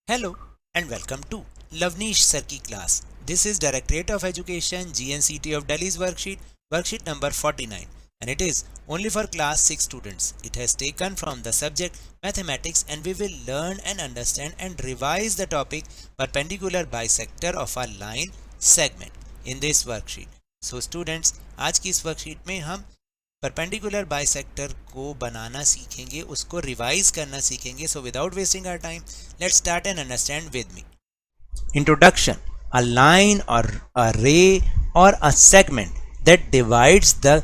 Hello and welcome to Lavnish Sir ki class. This is Directorate of Education GNCT of Delhi's worksheet number 49, and it is only for class 6 students. It has taken from the subject mathematics, and we will learn and understand and revise the topic perpendicular bisector of a line segment in this worksheet. So students, आज की इस worksheet में हम perpendicular bisector को बनाना सीखेंगे, उसको revise करना सीखेंगे. So without wasting our time, let's start and understand with me. Introduction. A line और अ रे और a segment that divides the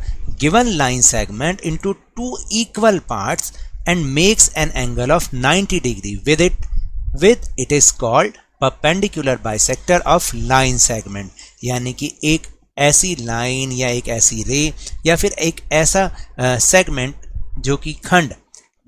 given line segment into two equal parts and makes an angle of 90 degree with it is called perpendicular bisector of line segment. यानी कि एक ऐसी line या एक ऐसी रे या फिर एक ऐसा सेगमेंट जो कि खंड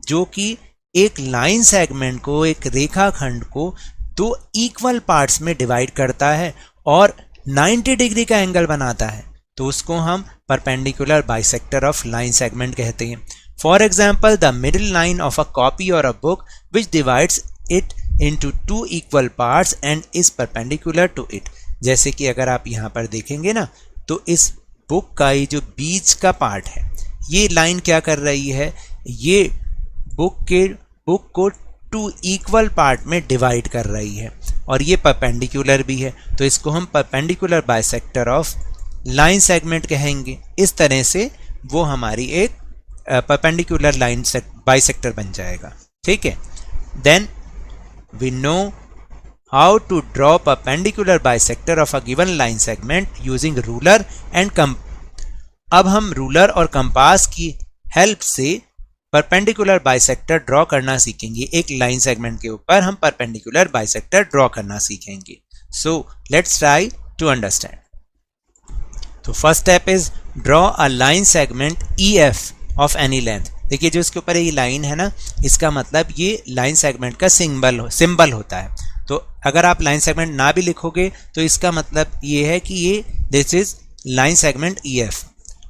जो कि एक लाइन सेगमेंट को, एक रेखा खंड को दो इक्वल पार्ट्स में डिवाइड करता है और 90 डिग्री का एंगल बनाता है, तो उसको हम perpendicular bisector of line segment कहते हैं. For example, the middle line of a copy और a book which divides it into two equal parts and is perpendicular to it. जैसे कि अगर आप यहाँ पर देखेंगे ना, तो इस बुक का ये जो बीच का पार्ट है, ये लाइन क्या कर रही है, ये बुक को टू इक्वल पार्ट में डिवाइड कर रही है और ये परपेंडिकुलर भी है, तो इसको हम perpendicular bisector of line segment कहेंगे. इस तरह से वो हमारी एक परपेंडिकुलर लाइन बाइसेक्टर बन जाएगा. ठीक है. Then we know how to draw perpendicular bisector of a given line segment using ruler and अब हम रूलर और कंपास की हेल्प से परपेंडिकुलर बाइसेक्टर ड्रॉ करना सीखेंगे. एक लाइन सेगमेंट के ऊपर हम परपेंडिकुलर बाइसेक्टर ड्रॉ करना सीखेंगे. So let's try to understand. तो first step is draw a line segment EF of any length. देखिए, जो इसके ऊपर ये लाइन है ना, इसका मतलब ये लाइन सेगमेंट का सिंबल होता है. तो अगर आप लाइन सेगमेंट ना भी लिखोगे तो इसका मतलब ये है कि ये this is line segment EF.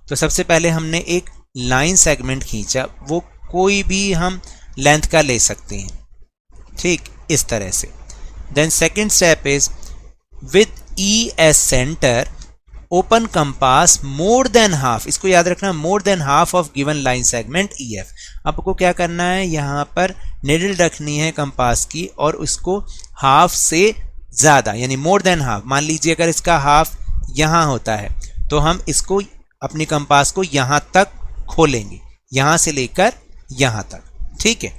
तो सबसे पहले हमने एक लाइन सेगमेंट खींचा, वो कोई भी हम लेंथ का ले सकते हैं. ठीक, इस तरह से. Then second step is with E as centre open compass more than half. इसको याद रखना, more than half of given line segment EF. आपको क्या करना है, यहाँ पर निडल रखनी है कंपास की और उसको हाफ से ज़्यादा यानी मोर देन हाफ. मान लीजिए अगर इसका हाफ यहाँ होता है तो हम इसको अपनी कंपास को यहाँ तक खोलेंगे, यहाँ से लेकर यहाँ तक. ठीक है.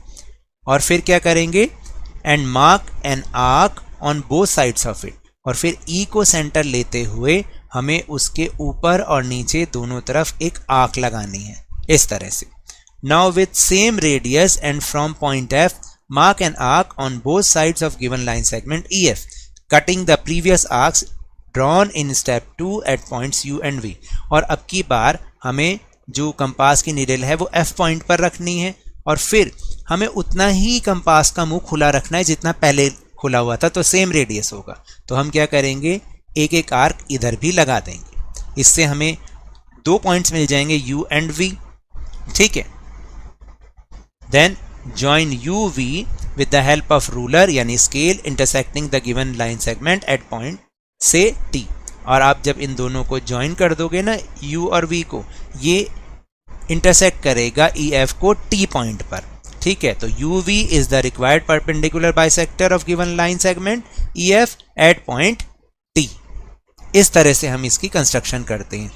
और फिर क्या करेंगे, and mark an arc on both sides of it. और फिर E को सेंटर लेते हुए हमें उसके ऊपर और नीचे दोनों तरफ एक आर्क लगानी है, इस तरह से. Now with same radius and from point F, mark an arc on both sides of given line segment EF, cutting the previous arcs drawn in step 2 at points U and V. और अब की बार हमें जो compass की needle है वो F point पर रखनी है और फिर हमें उतना ही कंपास का मुंह खुला रखना है जितना पहले खुला हुआ था, तो सेम रेडियस होगा. तो हम क्या करेंगे, एक एक आर्क इधर भी लगा देंगे. इससे हमें दो पॉइंट्स मिल जाएंगे U एंड V. ठीक है. Then join UV with the help of ruler यानी scale intersecting the given line segment at point से T. और आप जब इन दोनों को ज्वाइन कर दोगे ना, U और V को, ये इंटरसेक्ट करेगा EF को T पॉइंट पर. ठीक है. तो UV is the required perpendicular bisector of given line segment EF at point T. इस तरह से हम इसकी कंस्ट्रक्शन करते हैं.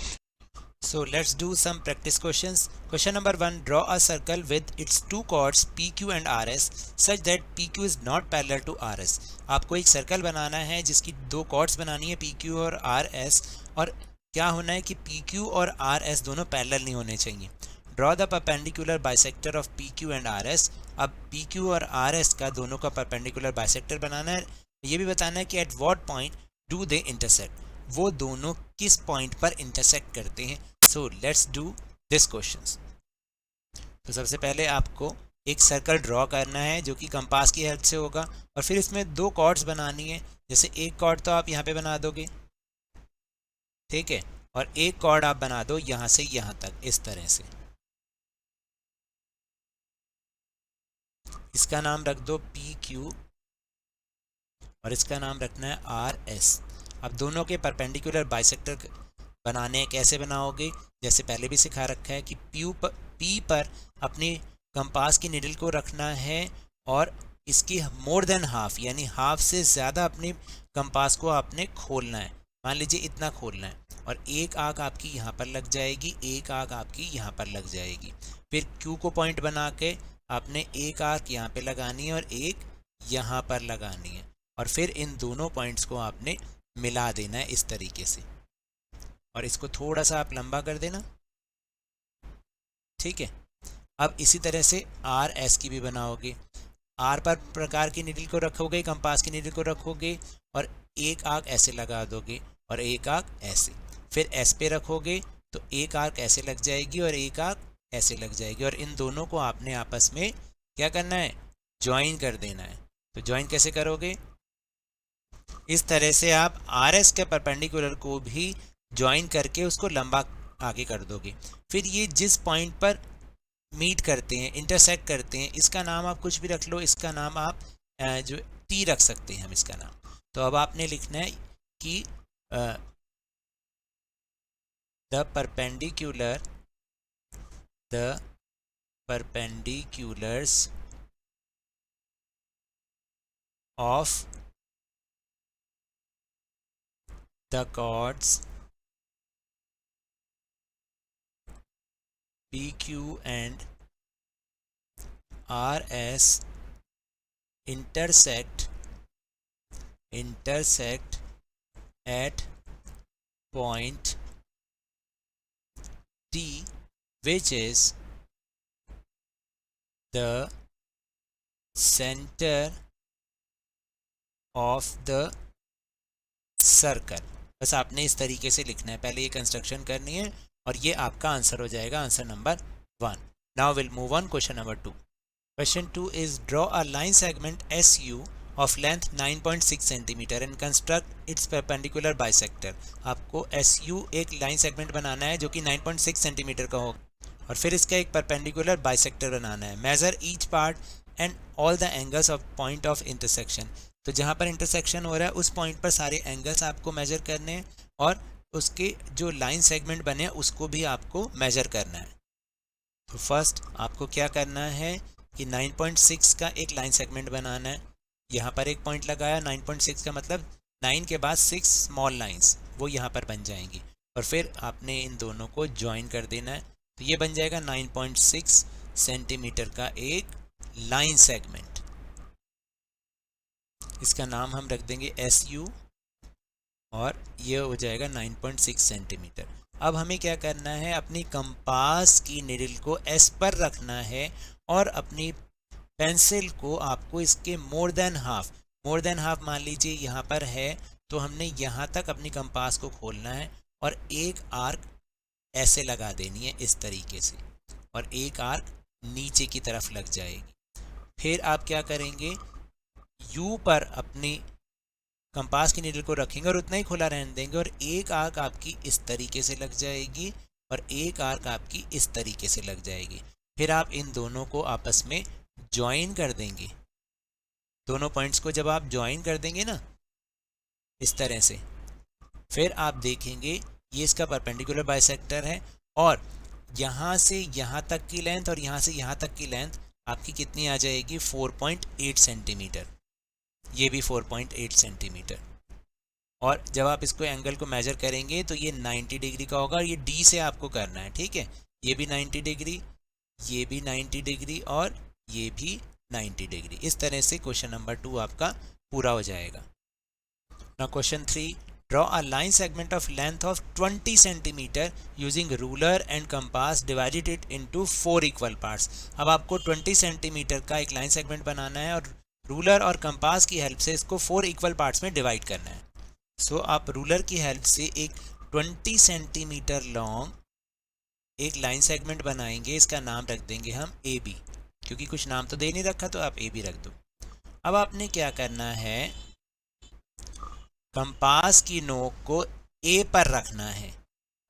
So let's do some practice questions. Question number 1. Draw a circle with its two chords PQ and RS such that PQ is not parallel to RS. आपको एक circle बनाना है जिसकी दो chords बनानी है PQ और RS, और क्या होना है कि PQ और RS दोनों पैरेलल नहीं होने चाहिए. Draw the perpendicular bisector of PQ and RS. अब PQ और RS का दोनों का perpendicular bisector बनाना है. ये भी बताना है कि at what point do they intersect. वो दोनों किस पॉइंट पर इंटरसेक्ट करते हैं. So let's do this questions. तो सबसे पहले आपको एक सर्कल ड्रॉ करना है जो कि कंपास की हेल्प से होगा, और फिर इसमें दो कॉर्ड्स बनानी है. जैसे एक कॉर्ड तो आप यहाँ पे बना दोगे, ठीक है, और एक कॉर्ड आप बना दो यहाँ से यहाँ तक, इस तरह से. इसका नाम रख दो PQ और इसका नाम रखना है आर एस। अब दोनों के परपेंडिकुलर बाइसेक्टर बनाने कैसे बनाओगे, जैसे पहले भी सिखा रखा है कि पी पर अपनी कंपास की निडल को रखना है और इसकी मोर देन हाफ यानी हाफ से ज़्यादा अपने कंपास को आपने खोलना है। मान लीजिए इतना खोलना है और एक आंख आपकी यहाँ पर लग जाएगी, एक आंख आपकी यहाँ पर लग जाएगी। फिर क्यू को पॉइंट बना के आपने एक आंख यहाँ पे लगानी है और एक यहाँ पर लगानी है और फिर इन दोनों पॉइंट्स को आपने मिला देना है इस तरीके से और इसको थोड़ा सा आप लंबा कर देना, ठीक है। अब इसी तरह से आर एस की भी बनाओगे। आर पर प्रकार की निडल को रखोगे, कंपास की निडल को रखोगे और एक आर्क ऐसे लगा दोगे और एक आर्क ऐसे। फिर एस पे रखोगे तो एक आर्क ऐसे लग जाएगी और एक आर्क ऐसे लग जाएगी और इन दोनों को आपने आपस में क्या करना है, ज्वाइन कर देना है। तो ज्वाइन कैसे करोगे, इस तरह से आप आर एस के परपेंडिकुलर को भी ज्वाइन करके उसको लंबा आगे कर दोगे। फिर ये जिस पॉइंट पर मीट करते हैं, इंटरसेक्ट करते हैं, इसका नाम आप कुछ भी रख लो, इसका नाम आप जो टी रख सकते हैं हम इसका नाम। तो अब आपने लिखना है कि the perpendiculars of the chords PQ and RS intersect at point T, which is the center of the circle. बस आपने इस तरीके से लिखना है, पहले ये कंस्ट्रक्शन करनी है और ये आपका आंसर हो जाएगा, answer number 1। Now will move on question number 2। Question 2 is draw a line segment SU of length 9.6 cm and construct its perpendicular bisector। आपको SU एक लाइन सेगमेंट बनाना है जो कि 9.6 सेंटीमीटर का होगा और फिर इसका एक परपेंडिकुलर बाइसेक्टर बनाना है। Measure each part and all the angles of point of intersection. तो जहाँ पर इंटरसेक्शन हो रहा है उस पॉइंट पर सारे एंगल्स आपको मेजर करने हैं और उसके जो लाइन सेगमेंट बने हैं उसको भी आपको मेजर करना है। तो फर्स्ट आपको क्या करना है कि 9.6 का एक लाइन सेगमेंट बनाना है। यहाँ पर एक पॉइंट लगाया, 9.6 का मतलब 9 के बाद 6 स्मॉल लाइंस वो यहाँ पर बन जाएंगी और फिर आपने इन दोनों को ज्वाइन कर देना है। तो ये बन जाएगा 9.6 सेंटीमीटर का एक लाइन सेगमेंट। इसका नाम हम रख देंगे SU और ये हो जाएगा 9.6 सेंटीमीटर। अब हमें क्या करना है, अपनी कंपास की निडल को S पर रखना है और अपनी पेंसिल को आपको इसके मोर देन हाफ मान लीजिए यहाँ पर है तो हमने यहाँ तक अपनी कंपास को खोलना है और एक आर्क ऐसे लगा देनी है इस तरीके से और एक आर्क नीचे की तरफ लग जाएगी। फिर आप क्या करेंगे, U पर अपनी कंपास की निडल को रखेंगे और उतना ही खुला रहने देंगे और एक आर्क आपकी इस तरीके से लग जाएगी और एक आर्क आपकी इस तरीके से लग जाएगी। फिर आप इन दोनों को आपस में ज्वाइन कर देंगे। दोनों पॉइंट्स को जब आप ज्वाइन कर देंगे ना इस तरह से, फिर आप देखेंगे ये इसका परपेंडिकुलर बाइसेक्टर है और यहाँ से यहाँ तक की लेंथ और यहाँ से यहाँ तक की लेंथ आपकी कितनी आ जाएगी, 4.8 सेंटीमीटर। ये भी 4.8 सेंटीमीटर। और जब आप इसको एंगल को मेजर करेंगे तो ये 90 डिग्री का होगा और ये D से आपको करना है, ठीक है। ये भी 90 डिग्री, ये भी 90 डिग्री और ये भी 90 डिग्री। इस तरह से क्वेश्चन नंबर 2 आपका पूरा हो जाएगा। Now question 3, draw a line segment of length of 20 centimetre using ruler and compass, divided it into 4 equal parts. अब आपको 20 सेंटीमीटर का एक लाइन सेगमेंट बनाना है और रूलर और कंपास की हेल्प से इसको 4 इक्वल पार्ट्स में डिवाइड करना है। सो आप रूलर की हेल्प से एक 20 सेंटीमीटर लॉन्ग एक लाइन सेगमेंट बनाएंगे। इसका नाम रख देंगे हम AB, क्योंकि कुछ नाम तो दे नहीं रखा तो आप AB रख दो। अब आपने क्या करना है, कंपास की नोक को A पर रखना है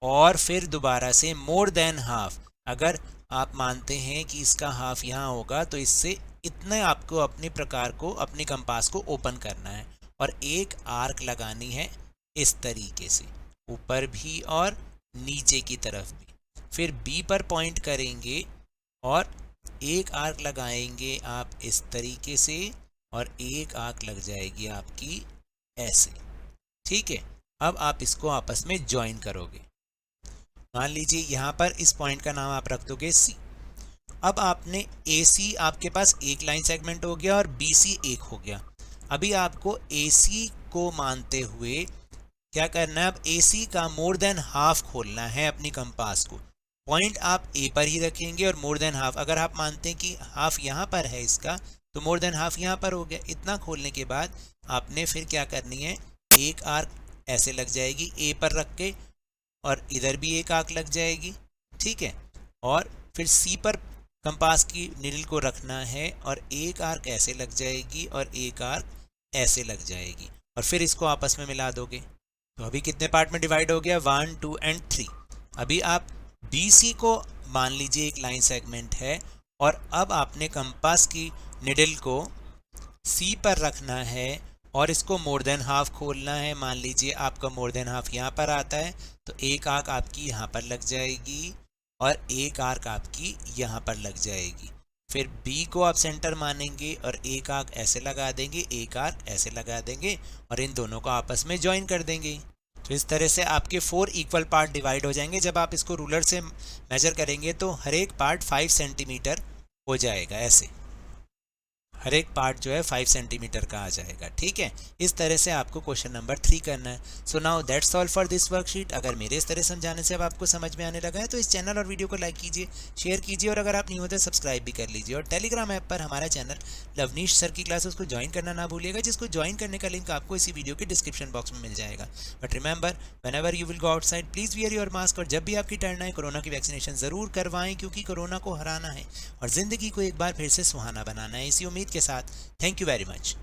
और फिर दोबारा से मोर देन हाफ, अगर आप मानते हैं कि इसका हाफ यहाँ होगा तो इससे इतने आपको अपने प्रकार को, अपने कंपास को ओपन करना है और एक आर्क लगानी है इस तरीके से, ऊपर भी और नीचे की तरफ भी। फिर बी पर पॉइंट करेंगे और एक आर्क लगाएंगे आप इस तरीके से और एक आर्क लग जाएगी आपकी ऐसे। ठीक है, अब आप इसको आपस में ज्वाइन करोगे। मान लीजिए यहाँ पर इस पॉइंट का नाम आप रख दोगे सी। अब आपने AC आपके पास एक लाइन सेगमेंट हो गया और BC एक हो गया। अभी आपको AC को मानते हुए क्या करना है, अब AC का मोर देन हाफ खोलना है अपनी कंपास को। पॉइंट आप A पर ही रखेंगे और मोर देन हाफ, अगर आप मानते हैं कि हाफ यहाँ पर है इसका, तो मोर देन हाफ यहाँ पर हो गया। इतना खोलने के बाद आपने फिर क्या करनी है, एक आर्क ऐसे लग जाएगी A पर रख के और इधर भी एक आर्क लग जाएगी। ठीक है, और फिर C पर कंपास की नीडल को रखना है और एक आर्क ऐसे लग जाएगी और एक आर्क ऐसे लग जाएगी और फिर इसको आपस में मिला दोगे। तो अभी कितने पार्ट में डिवाइड हो गया, 1 2 एंड 3। अभी आप BC को मान लीजिए एक लाइन सेगमेंट है और अब आपने कंपास की निडल को C पर रखना है और इसको मोर देन हाफ खोलना है। मान लीजिए आपका मोर देन हाफ यहाँ पर आता है, तो एक आर्क आपकी यहाँ पर लग जाएगी और एक आर्क आपकी यहाँ पर लग जाएगी। फिर B को आप सेंटर मानेंगे और एक आर्क ऐसे लगा देंगे, एक आर्क ऐसे लगा देंगे और इन दोनों को आपस में ज्वाइन कर देंगे। तो इस तरह से आपके 4 इक्वल पार्ट डिवाइड हो जाएंगे। जब आप इसको रूलर से मेजर करेंगे तो हर एक पार्ट 5 सेंटीमीटर हो जाएगा। ऐसे हर एक पार्ट जो है 5 सेंटीमीटर का आ जाएगा। ठीक है, इस तरह से आपको क्वेश्चन नंबर 3 करना है। So now that's all for this worksheet. अगर मेरे इस तरह समझाने से अब आपको समझ में आने लगा है तो इस चैनल और वीडियो को लाइक कीजिए, शेयर कीजिए और अगर आप नहीं होते सब्सक्राइब भी कर लीजिए। और टेलीग्राम ऐप पर हमारा चैनल लवनीश सर की क्लासेस को ज्वाइन करना ना भूलिएगा, जिसको ज्वाइन करने का लिंक आपको इसी वीडियो के डिस्क्रिप्शन बॉक्स में मिल जाएगा। But remember, whenever you will go outside please wear your mask. और जब भी आपकी टर्न आए कोरोना की वैक्सीनेशन जरूर करवाएं, क्योंकि कोरोना को हराना है और जिंदगी को एक बार फिर से सुहाना बनाना है। इसी उम्मीद के साथ थैंक यू वेरी मच।